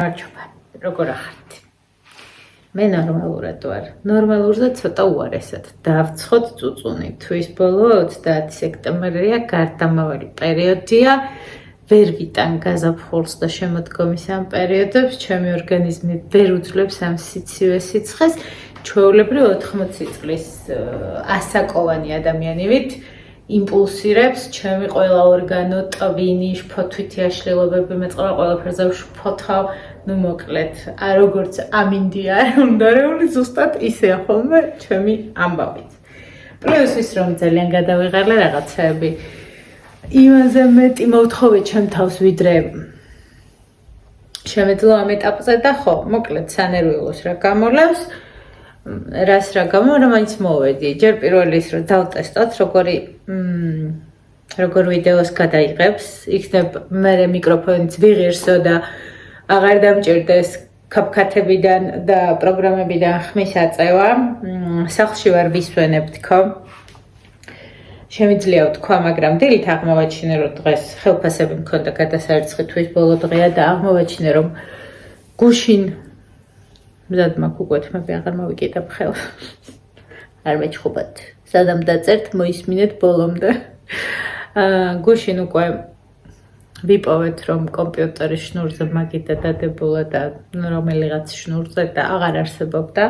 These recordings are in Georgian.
მარჯობა, როგორ ახართ? მე ნორმალურად ვარ. ნორმალურზე ცოტა უარესად. დავცხოთ წუწუნი. თვის ბოლო 30 სექტემბრია, გარდამავალი პერიოდია. ვერ ვიტან გაზაფხულს და შემოდგომის ამ პერიოდებს, ჩემი ორგანიზმი ვერ უძლებს ამ სიცივე სიცხეს. ჩვეულებრივ 80 წლის ასაკოვანი ადამიანი ვით. იმპულსირებს ჩემი ყველა ორგანო, ტვინი, შფოთვითი აშლილობები, მეწყობა ყველაფერზე ვშფოთავ, ну მოკლედ, როგორც ამინდია უნდა რეული ზუსტად ისეა ხოლმე ჩემი ამბავით. პლუს ის რომ ძალიან გადავიღალე რაღაცები. იმაზე მეტი მოვთხოვე ჩემ თავს ვიდრე შემეძლო ამ ეტაპზე და ხო, მოკლედ სანერვიულოს რა გამოლავს. რას რა გამო, რომ მაინც მოვედი. ჯერ პირველი ის რომ დავტესტოთ, როგორ ვიდეოს გადაიღებს, იქნებ მე მიკროფონიც ვიღირსო და აღარ დამჭირდეს კაპკათებიდან და პროგრამებიდან ხმის აწევა. სახლში ვარ ვისვენებ თქო. შემიძლია ვთქვა, მაგრამ დილით აღმოვაჩინე, რომ დღეს ხელფასები მქონდა გადასარიცხი თვის ბოლო დღეა და აღმოვაჩინე, რომ გუშინ მზად მაქვს უკვე თმები აღარ მოვიკიდებ ხელს. არ მეჩხუბათ. სადამ დაწერთ, მოისმინეთ ბოლომდე. გუშინ უკვე ვიპოვეთ, რომ კომპიუტერის შნურზე მაგიდა დადებულა და რომელიღაც შნურზე და აღარ არსებობდა.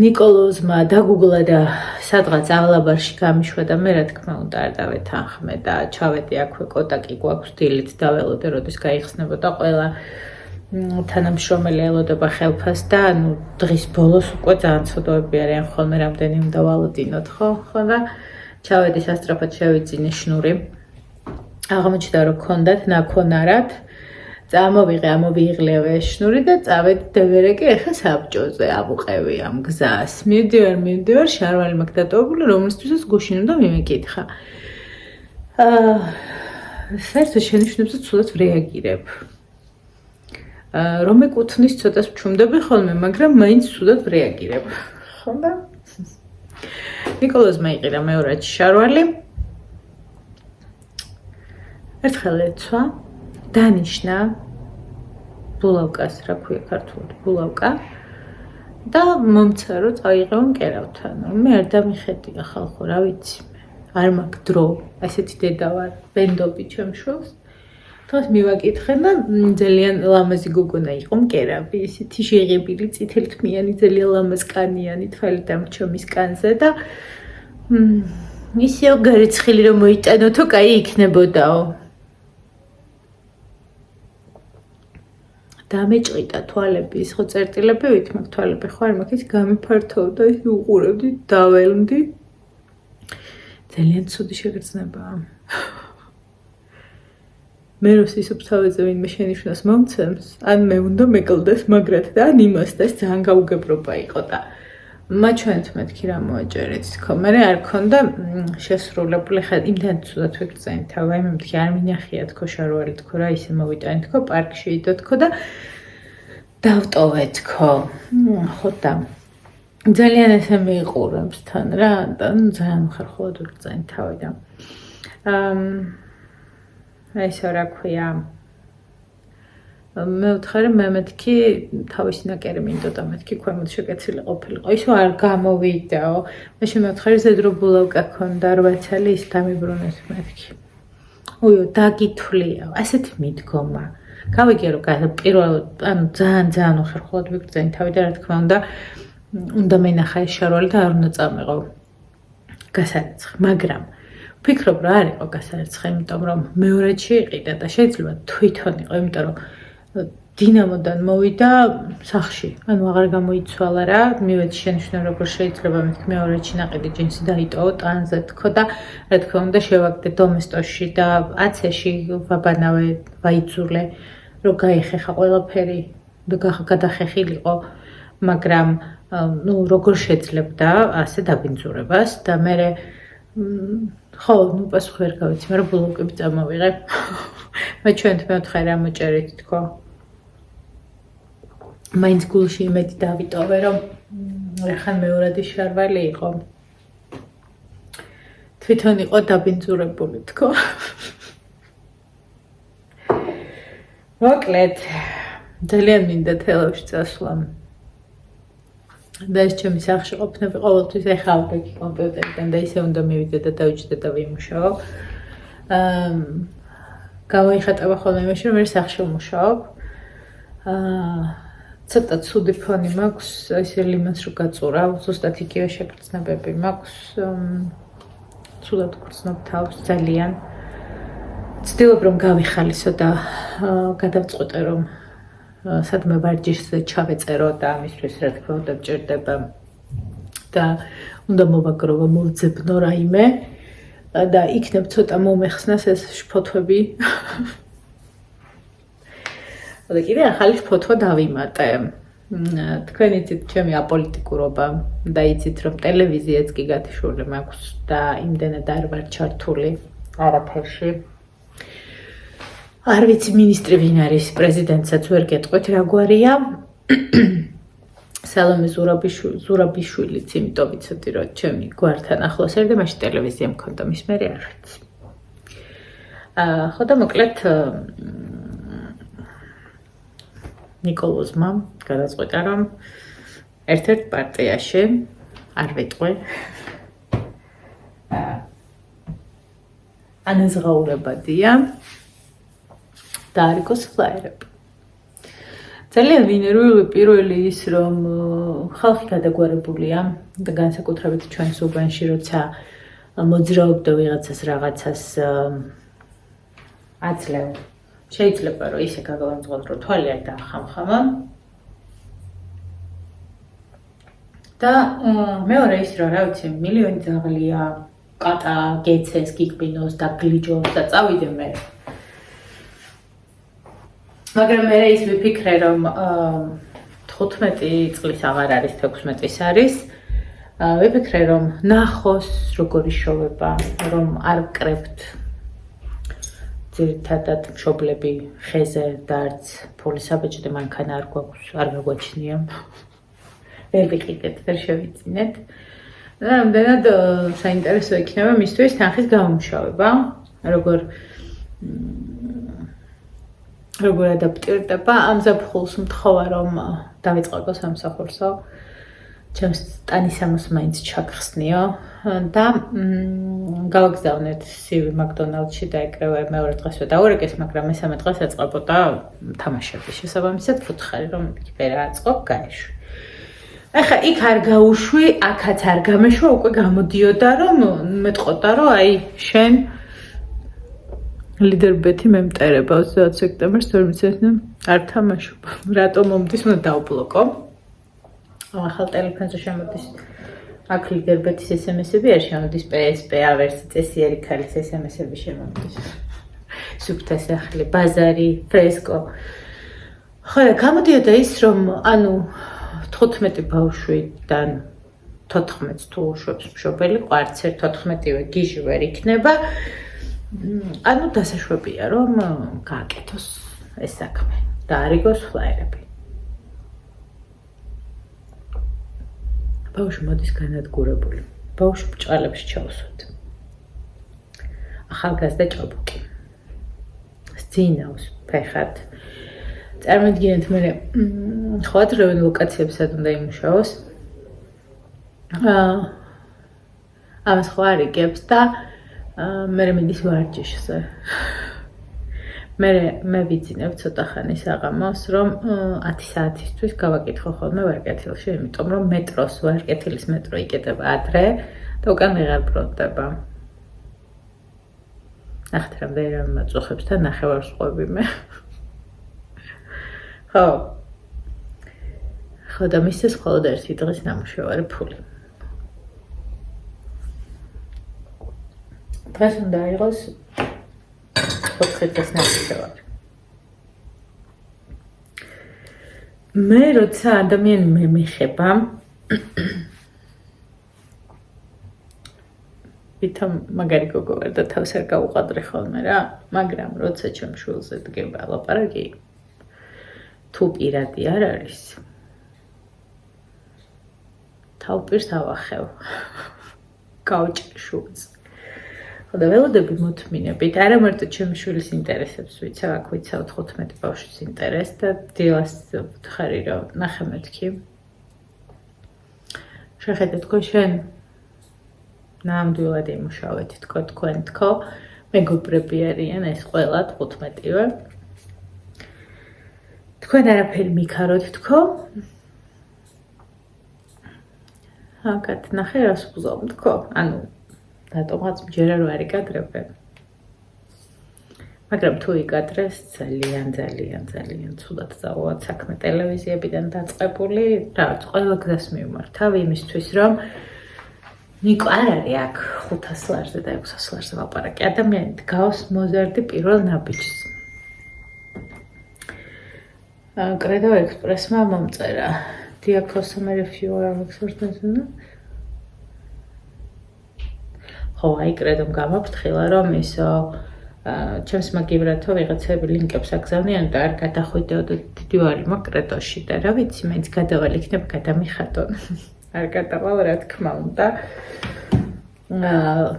ნიკოლოზმა დაგუგლა და სადღაც ავლაბარში გამიშვა და მე რა თქმა უნდა არ დავეთანხმე და ჩავედი აქვე კოტაკი გვაქვს დილით დაველოდე, როდის გაიხსნებოდა ყველა თანამშრომელი ელოდება ხელფას და ნუ დღის ბოლოს უკვე ძალიან ცოდვები არიან ხოლმე რამდენი უნდა ვალოდინოთ ხო და ჩავედი სასწრაფოდ შევიძინე შნური. აღმოჩნდა რომ ქონდათ ნაქონარად. ამოვიღლევე შნური და წავედი დევერეკი ახლა საბჭოზე ამუყევი ამ გზას. მივდივარ, შარვალი მაქვს დატოვებული, რომელთვისაც გუშინ უნდა მიმეკითხა. საერთოდ შენიშვნებზე ცუდად ვრეაგირებ. რომ ეკუთვნის ცოტას ვჩუმდები ხოლმე, მაგრამ მაინც ცუდად ვრეაგირებ. ხო და? ნიკოლოზმა იყირა მეორადი შარვალი. ერთხელ ეცვა, დანიშნა ბულავკას, რა ქვია ქართულად, ბულავკა და მომცა რომ წაიღო მკერავთან. მე არ დამიხედია ხალხო, რა ვიცი. არ მაქვს დრო, ასეთი დედა ვარ, ბენდობი ჩემ შვილს. დღეს მივაკითხე და ძალიან ლამაზი გოგონა იყო მკერავი, ისეთი შეღებილი, წითელთმიანი, ძალიან ლამაზკანიანი, თვალი დამრჩა მის კანზე და ისეო გარეცხილი რომ მოიტანოთო, კაი იქნებოდაო. დამეჭყიდა თვალები, ის ხო წერტილები ვით მაქვს თვალები, ხო არ მაქვს, ის გამიფართოვდა, ის უყურებდი, დაველმდი. ძალიან ცუდი შეგრძნებაა. მე რო სისუფთავეზე ვინმე შენიშვნას მომცემს, ან მე უნდა მეკლდეს მაგრად და ან იმას და ეს ძალიან გაუგებრობა იყო და მაჩვენეთ მეთქი რა მოაჭერეთ თქო. მე არ ქონდა შესრულებული ხა იმდან ცუდად ვეკრძენი თავი, მე მეთქი არ მინახია თქო შარვალი თქო რა ისე მოვიტანი თქო პარკში იდო თქო და დავტოვე თქო. ხო და ძალიან ესე მიიყურებს თან რა და ძალიან ხერხულად ვეკრძენი თავი და ესე რა ქვია მე ვთხარი მე მეთქი თავისი ნაკერი მინდოდა მეთქი ქვემოთ შეკეცილი ყოფილიყო ისო არ გამოვიდაო მე შემევთხარი ზედრო ბულავკა ქონდა 8 წელი ის დამიბრუნეს მეთქი უიო დაგითვლიაო ასეთი მიდგომა გავიგე რომ პირველ ანუ ძალიან ხერხულად ვიგრძენი თავი და რა თქმა უნდა მენახა ეს შარვალი და არ უნდა წამეღო გასარიცხი მაგრამ ვფიქრობ რა არ იყო გასარიცხი იმიტომ რომ მეორედში იყიდა და შეიძლება თვითონ იყო იმიტომ რომ დინამოდან მოვიდა სახში ანუ აღარ გამოიცვალა რა მივედი შენიშვნა როგორ შეიძლება მეთქი მეორედში ნაყიდი ჯინსი დაიტოვო ტანზე თქო და რა თქმა უნდა შევაგდე დომესტოში და აცეში ვაბანავე ვაიძულე რომ გაიხეხა ყველაფერი და გადახეხილიყო მაგრამ ნუ როგორ შეძლებდა ასე დაბინძურებას და მე ხო, ნუ პასუხი არ გავიცი, მაგრამ ბულავკები წამოვიღე. მე ჩვენთ მეოთხე რა მოჭერით თქო. მაინც გულში იმედი დავიტოვე, რომ ახლა მეორადი შარვალი იყო. თვითონ იყო დაბინძურებული თქო. მოკლედ ძალიან მინდა თელავში წასვლა და ეს ჩემი სახში ყოფნები ყოველთვის ეხლა ავდექი კომპიუტერიდან და ისე უნდა მივიდე და დავიჭდე და ვიმუშაო. გამოიხატება ხოლმე იმაში, რომ მე სახში ვმუშაობ. ცოტა ცუდი ფონი მაქვს, ესე ლიმონს რო გაწურავ, ზუსტად იგივე შეგრძნებები მაქვს. ცუდად გრძნობ თავს ძალიან. ვცდილობ რომ გავიხალისო და გადავწყვეტე რომ სადმე ვარჯიშზე ჩავეწერო და ამისთვის რა თქმა უნდა მჭირდება და უნდა მოვაგრო, მოვძებნო რაიმე და იქნებ ცოტა მომეხსნას ეს შფოთვები. და კიდე ახალი შფოთვა დავიმატე. თქვენ იცით ჩემი აპოლიტიკურობა და იცით რომ ტელევიზიაც კი გათიშული მაქვს და იმდენად არ ვარ ჩართული არაფერში. არ ვიცი მინისტრი ვინ არის, პრეზიდენტსაც ვერ გეტყვით რა გვარია. სალომე ზურაბიშვილიც, იმიტომ ვიცოდი რომ ჩემი გვართან ახლოს არის და მაშინ ტელევიზია მქონდა, მის მერე არ ვიცი. ხო და მოკლედ ნიკოლოზმა გადაწყვეტა რომ ერთ-ერთ პარტიაში არ ვეტყვი. ანაზღაურებადია და არ იყოს ფლაერები. ძალიან ვინერვული პირველი ის რომ ხალხი გადაგვარებულია და განსაკუთრებით ჩვენს უბანში როცა მოძრაობდა ვიღაცას რაღაცას აძლევ. შეიძლება რომ ისე გაგავამძღოთ რომ თვალი არ დაახამხამა. და მეორე ის რომ რა ვიცი მილიონი ძაღლია კატა გეცეს გიკბინოს და გლიჯოს და წავიდე მე. მაგრამ მე ის ვიფიქრე რომ 15 წლის აღარ არის 16-ის არის. ვიფიქრე რომ ნახოს როგორი შოვება, რომ არ ვკრებთ ძირითადად მშობლები ხეზე და არც ფულის საბეჭდი მანქანა არ გვაქვს, არ გაგვაჩნია. ვერ ვიყიდეთ, ვერ შევიწინეთ. და რამდენად საინტერესო იქნება მისთვის თანხის გამომუშავება, როგორ ადაპტირდება. ამ ზაფხულს მთხოვა რომ დავიწყო სამსახურსო. ჩემს ტანისამოს მაინც ჩაგხსნიო და გავაგზავნეთ CV მაკდონალდში და ეკრევე მეორე დღესვე დაურეკეს, მაგრამ მესამე დღეს ეწყებოდა თამაშების შესაბამისად ფუთხარი რომ იქ ვერ აწყობ გაეშვი. ახლა იქ არ გაუშვი, აქაც არ გამეშვა, უკვე გამოდიოდა რომ მეტყოდა რომ აი შენ ლიდერბეთი მემტერება 20 სექტემბერს 2020 არ თამაშობ. რატომ მომდის უნდა დავბლოკო. ახალ ტელეფონზე შემოდის აქ ლიდერბეთის SMS-ები არ შემოდის PSP ავერსი წესიერი ქალის SMS-ები შემოდის. სუფთა სახლი, ბაზარი, ფრესკო. ხო და გამოდიოდა ის რომ ანუ 15 ბავშვიდან 14-ს თუ უშვებს მშობელი, არც ერთ 14-ვე გიჟი ვერ იქნება. ანუ დასაშვებია რომ გააკეთოს ეს საქმე და არ იყოს ფლაერები. ბავშვი მოდის განადგურებული. ბავშვი ბჭყალებში ჩავსვათ. ახალგაზრდა ჭაბუკი. სცინავს ფეხად. წარმოიდგინეთ მე ხო ადრევენ ლოკაციებსად უნდა იმუშაოს. ამას ხო არ იგებს და მე მიდის ვარჯიშზე. მე ვიცინებ ცოტა ხანი საღამოს, რომ 10 საათისთვის გავაკითხო ხოლმე ვარკეთილში, იმიტომ რომ მეტროს ვარკეთილის მეტრო იკეტება ადრე და უკან ვეღარ ბრუნდება. ნახეთ რამდენი მაწუხებს და ნახევარსყვები მე. ხო და მისცეს მხოლოდ ერთი დღის ნამუშევარი ფული. დღეს უნდა იყოს 4 დღის ნამუშევარი. მე როცა ადამიანი მეხება ვითომ მაგარი გოგო ვარ და თავს არ გავუყადრე ხოლმე რა, მაგრამ როცა ჩემ შვილზე დგება ლაპარაკი თუ პირადი არ არის თავპირს ავახევ გავჭრ შულს. ხოდა ველოდები მოთმინებით, არა მარტო ჩემი შვილის ინტერესებს ვიცავ, აქ ვიცავ 15 ბავშვის ინტერესს და დილას ვთხარი რომ ნახე მეთქი. შეხედეთ თქო შენ ნამდვილად იმუშავეთ თქვენ თქო, მეგობრები არიან ეს ყველა 15-ვე. თქვენ არაფერი მიქაროთ თქო. აკად ნახე რას ვუზავ თქო, ანუ რატომღაც მჯერა რომ არ იკადრებენ. მაგრამ თუ იკადრეს ძალიან ცუდად წავალთ საქმე ტელევიზიებიდან დაწყებული, რაღაც ყველა გზას მივმართავ იმისთვის რომ ნიკო არ არის აქ 500 ლარზე და 600 ლარზე ვაპარაკე. ადამიანი დგავს მოზარდი პირველ ნაბიჯს. კრედო ექსპრესმა მომწერა Dear customer, if you are exercising, ხო, აი კრედომ გამაფრთხილა რომ ისო ჩემს მაგივრათო ვიღაცები ლინკებს აგზავნიან და არ გადახვიდეოდო დიდვალი მაკრედოში და რა ვიცი, მაინც გადავალ იქნება გადამიხატონ. არ გადავალ რა თქმა უნდა.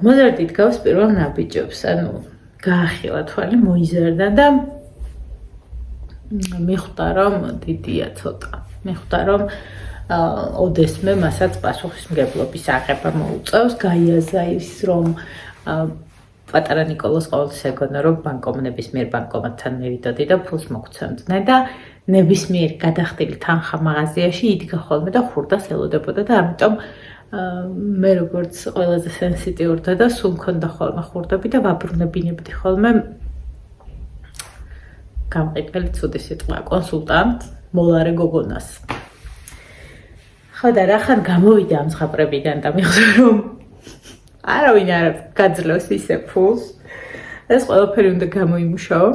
მოზარდი დგავს პირველ ნაბიჯებს, ანუ გაახილა თვალი, მოიზარდა და მიხვდა რომ დიდია ცოტა. მიხვდა რომ ოდესმე მასაც პასუხისმგებლობის აღება მოუწევს, გაიაზა ის რომ პატარა ნიკოლოს ყოველთვის ეგონა რომ ბანკომნების მიერ ბანკომატთან მივიდოდი და ფულს მოგცემდნენ და ნებისმიერ გადახდილი თანხა მაღაზიაში იდგა ხოლმე და ხურდას ელოდებოდა და ამიტომ მე როგორც ყველაზე სენსიტიურდა და სულ მქონდა ხოლმე ხურდები და ვაბრუნებინებდი ხოლმე გამყიდველი ცუდი სიტყვა კონსულტანტ მოლარე გოგონას. ხო და რახან გამოვიდა ამ ზღაპრებიდან და მიხვდა რომ არავინ არ გაძლევს ისე ფულს. ეს ყველაფერი უნდა გამოიმუშაო.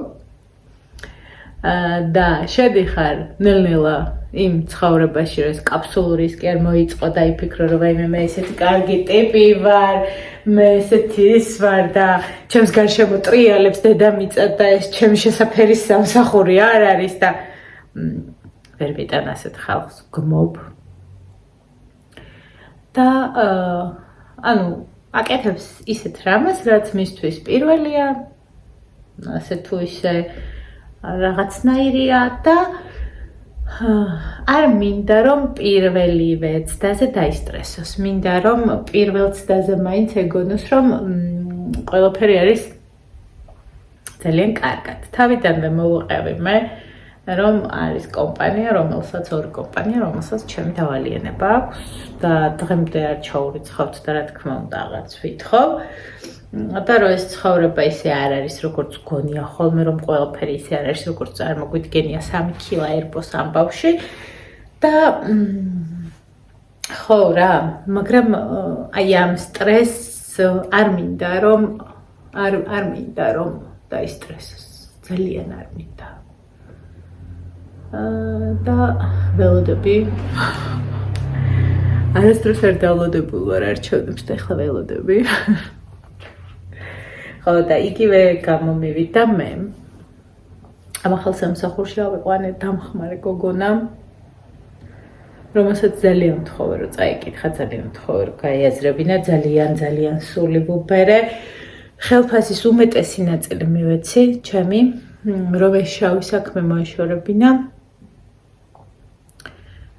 და შედიხარ ნელ-ნელა იმ ცხოვრებაში, რომ ეს კაფსულური ის კი არ მოიწყო და იფიქრო რომ ვაიმე მე ესეთი კარგი ტიპი ვარ, მე ესეთი ის ვარ და ჩემს გარშემო ტრიალებს დედამიწა და ეს ჩემი შესაფერის სამსახური არ არის და ვერ ვიტან ასეთ ხალხს გმობ. და ანუ აკეთებს ისეთ რამას, რაც მისთვის პირველია, ასე თუ ისე რაღაცნაირია და არ მინდა რომ პირველივე ცდაზე დაისტრესოს. მინდა რომ პირველ ცდაზე მაინც ეგონოს რომ ყველაფერი არის ძალიან კარგად. თავიდანვე მოვუყევი მე რომ არის კომპანია, რომელსაც ორი კომპანია, რომელსაც ჩემი დავალიანება აქვს და დღემდე არ ჩაურიცხავთ და რა თქმა უნდა აღარც ვითხოვ. და რომ ეს ცხოვრება ისე არ არის როგორც გონია ხოლმე რომ ყველაფერი ისე არ არის როგორც წარმოგვიდგენია 3 კილა ერბოს ამბავში და ხო რა მაგრამ აი ამ სტრესს არ მინდა რომ დაისტრესოს ძალიან არ მინდა და ველოდები არასდროს არ დავალოდებულ ვარ არჩევნებს და ახლა ველოდები ხო და იგივე გამომივიდა მე ამ ახალ სამსახურში ავიყვანე დამხმარე გოგონა რომელსაც ძალიან მთხოვე რომ წაიკითხა ძალიან მთხოვე რომ გაიაზრებინა ძალიან სული ვუბერე ხელფასის უმეტესი ნაწილი მივეცი ჩემი რომ ეს შავი საქმე მოეშორებინა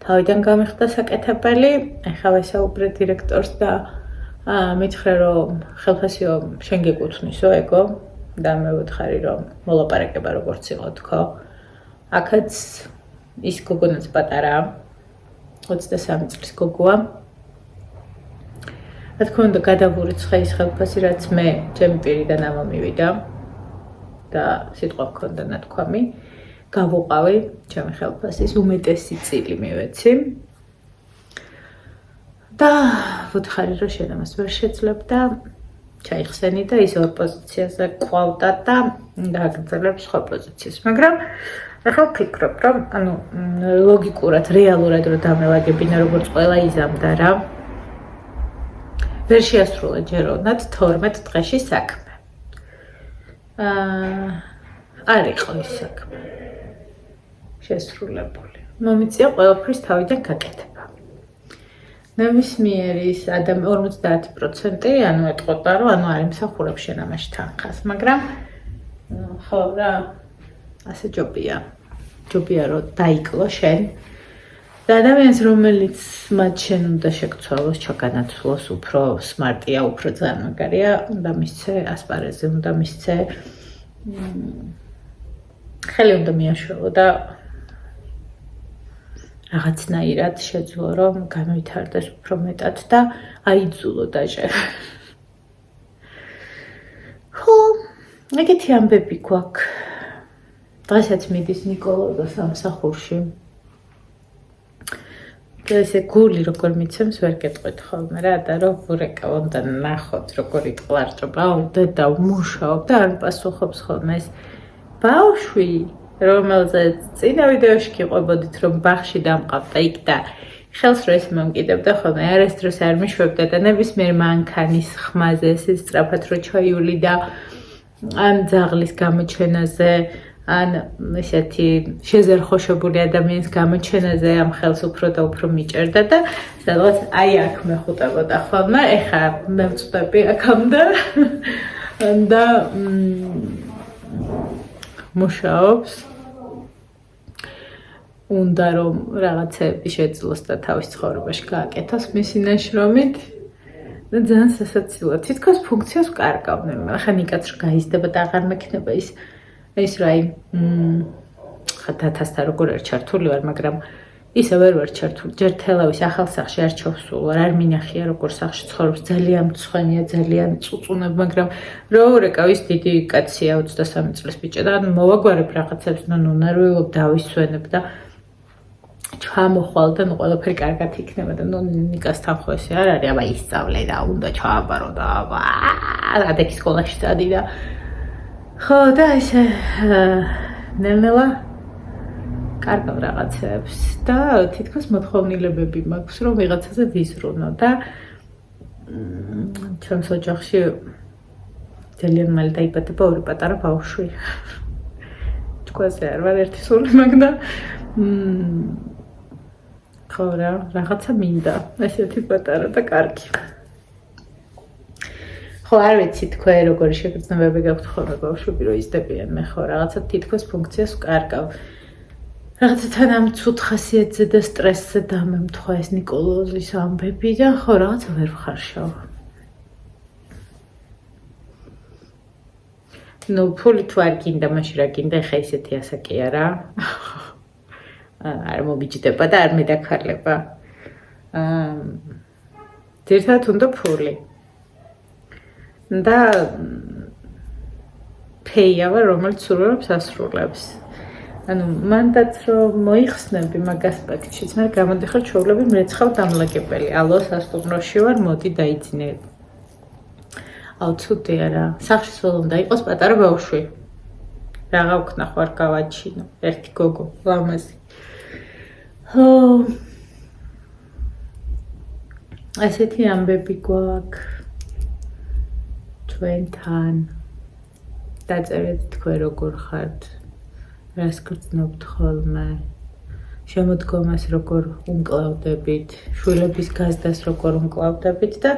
თავიდან გამიხდა საკეთებელი ახლა ვესაუბრე დირექტორს და მითხრა რომ ხელფასიო შენ გეკუთვნისო ეგო და მე ვთხარი რომ მოლაპარაკება როგორც იყო თქო აქაც ის გოგონაც პატარაა 23 წლის გოგოა რა თქმა უნდა გადავურიცხე ის ხელფასი რაც მე ჩემი პირიდან ამომივიდა და სიტყვა მქონდა ნათქვამი გავუყავი ჩემი ხელფასის უმეტესი წილი მივეცი და ვთხარი რომ შენ ამას ვერ შეძლებ და ჩაიხსენი და ის ორ პოზიციაზე ყავდა და გააგრძელებ სხვა პოზიციას მაგრამ ახლა ვფიქრობ რომ ანუ ლოგიკურად რეალურად რომ დამევაგებინა როგორც ყველა იზამდა რა ვერ შეასრულა ჯეროდნად 12 დღეში საქმე არ იყო ის საქმე შესრულებული მომიწია ყველაფრის თავიდან გაკეთება ნებისმიერი ის ადამიანი 50% ანუ ეტყოდა რომ ანუ არ იმსახურებს შენ ამაში თანხას, მაგრამ ხო რა ასე ჯობია რომ დაიკლო შენ და ადამიანს რომელიც მათ შენ უნდა შეგცვალოს, ჩაგანაცვლოს, უფრო სმარტია, უფრო წარმაგარია, უნდა მისცე ასპარეზზე, უნდა მისცე ხელი უნდა მიაშველო და რაღაცნაირად შეძლო რომ განვითარდეს უფრო მეტად და აიძულო დაჟე. ხო, ეგეთი ამბები გვაქვს. დღესაც მიდის ნიკოლოზა სამსახურში. და ესე გული როგორ მიცემს ვერ გეტყვით ხოლმე რა და რომ ვურეკა უნდა ნახოთ როგორ იტყლარჭობა და მუშაობ და არ პასუხობს ხოლმე ეს ბავშვი რომელზეც წინა ვიდეოში გიყვებოდით რომ ბაღში დამყავდა იქ და ხელს რო ეს მომკიდებდა ხოლმე არასდროს არ მიშვებდა და ნებისმიერ მანქანის ხმაზე ესე სწრაფად რო ჩაიული და ან ძაღლის გამოჩენაზე ან ესეთი შეზერხოშებული ადამიანის გამოჩენაზე ამ ხელს უფრო და უფრო მიჭერდა და სადღაც აი აქ მეხუტებოდა ხოლმე ეხა მე ვწვდები აქამდე და მუშაობს უნდა რომ რაღაცები შეძლოს და თავის ცხოვრებაში გააკეთოს მისი ნაშრომით და ძალიან სასაცილოა თითქოს ფუნქციას ვკარგავდნენ ახლა ნიკაც რო გაიზრდება და აღარ მექნება ის რა ხა დათასთან როგორ არ ჩართული ვარ მაგრამ ისე ვერ ვარ ჩართული ჯერ თელავის ახალ სახლში არ ჩავსულ ვარ არ მინახია როგორ სახლში ცხოვრობს ძალიან მწვანეა ძალიან წუწუნებ მაგრამ რო ურეკავ ის დიდი კაცია 23 წლის ბიჭი და მოვაგვარებ რაღაცებს ნუ ნერვიულობ დავისვენებ და ჩამოხვალ და ნუ ყველაფერი კარგად იქნება და ნუ ნიკასთან ხო ესე არ არის აბა ისწავლე და უნდა ჩააბარო და აბა ადექი სკოლაში წადი და ხო და ესე ნელ-ნელა კარგავ რაღაცებს და თითქოს მოთხოვნილებები მაქვს რომ ვიღაცაზე ვიზრუნო და ჩემს ოჯახში ძალიან მალე დაიბადება ორი პატარა ბავშვი თქვენზე არ ვარ ერთი სული მაქვს და ხო რა რაღაცა მინდა ესეთი პატარა და კარგი ხო არ ვიცი თქვენ როგორი შეგრძნებები გაქვთ ხოლმე ბავშვები რომ იზრდებიან მე ხო რაღაცა თითქოს ფუნქციას ვკარგავ რაღაცა თან ამ ცუდ ხასიათზე და სტრესზე დამემთხვა ეს ნიკოლოზის ამბები და ხო რაღაცა ვერ ვხარშავ ნუ ფული თუ არ გინდა მაშინ რა გინდა ხა ისეთი ასაკია რა არ მომიჯდება და არ მედაქარლება ძირთად უნდა ფული და ფეიავა რომელიც სურვილებს ასრულებს ანუ მანდაც რომ მოიხსნები მაგ ასპექტშიც მე გამოდიხარ ჩვეულები მრეცხავ დამლაგებელი ალო სასტუმროში ვარ მოდი დაიძინე აუ ცუდია რა სახლში სულ უნდა იყოს პატარა ბავშვი რაღა ვქნა ხوار გავაჩინო ერთი გოგო ლამაზი ასეთი ამბები გვაქვს ჩვენთან დაწერეთ თქვენ როგორ ხართ რას გრძნობთ ხოლმე შემოდგომას როგორ უმკლავდებით შვილების გაზდას როგორ უმკლავდებით და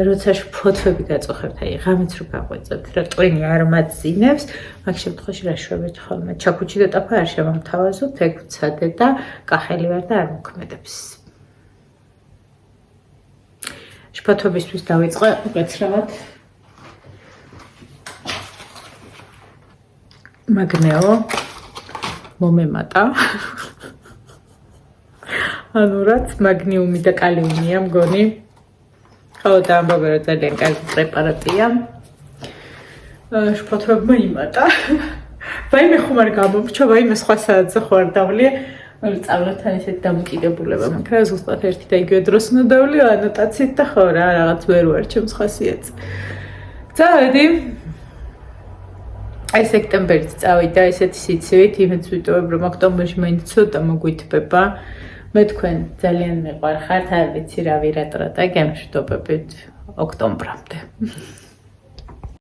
როცა ფოთვები გაწუხებთ აი ღამეც რო გაყვეწებთ რა ტვინი არ მაძინებს მაგ შემთხვევაში რა შვებით ხოლმე ჩაქუჩი და ტაფა არ შემომთავაზოთ ეგ ვცადე და კახელი ვარ და არ მოქმედებს შფოთვებისთვის დავიწყე უკეთრავად მაგნეო მომემატა ანუ რაც მაგნიუმი და კალიუმია მგონი ხო და ამბობენ რომ ძალიან კარგი პრეპარატია შფოთვებმა იმატა ვაიმე ხომ არ გამომრჩა ვაიმე სხვა საათზე ხო არ დავლია სწავლათან ისეთ დამოკიდებულება მაქვს რა ზუსტად ერთი და იგივე დროს უნდა დავლია ანოტაციით და ხო რა რაღაც ვერ ვარ ჩემს ხასიათს წავედი აი სექტემბერით წავიდა ესეთი სიცივით იმედს ვიტოვებ რომ ოქტომბერში მაინც ცოტა მოგვითბება მე თქვენ ძალიან მეყვარხართ არ ვიცი რა ვირატრატა გემშვიდობებით ოქტომბრამდე